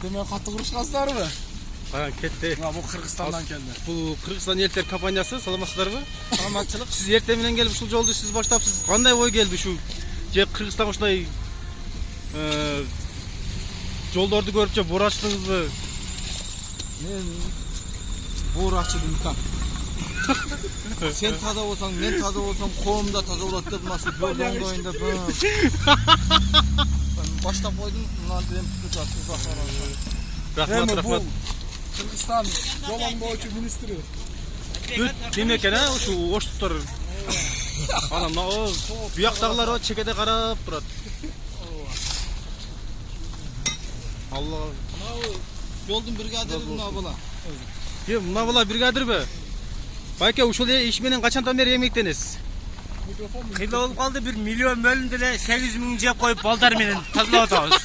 Demek katı kuruşkazlar mı? Ha ketти. Ya bu Kırgızistan'dan geldi. Bu Kırgızistan eltler kampanyası salamatçılar Salamatçılık. Siz erteminen gelip ушул жолду siz баштапсыз. Кандай ой келди şu же Кыргызстанга ушундай жолдорду көрүп же бор ачтыңызбы? Men bor açıdım kan. Sen taza olsan, men taza olsam, qo'm da taza bo'ladi deb mana shu yo'lning bo'yida boshlab qo'ydim. Ular bilan Rahmat, rahmat. Kırgızistan yolun bo'yicha ministri. Kim ekan ha şu oştuqlar? Anam o bu yoqdagilar o chekada qarab turadi. Allah. Yo'ldun brigadiri buna bola. Kim buna bola brigadirmi? Bayka ушул iş менен качандан бери эмгектенесиz? Kıyla olup kaldı 1 milyon bölündü 800 bin cep koyup balдар menен тазалап атабыз.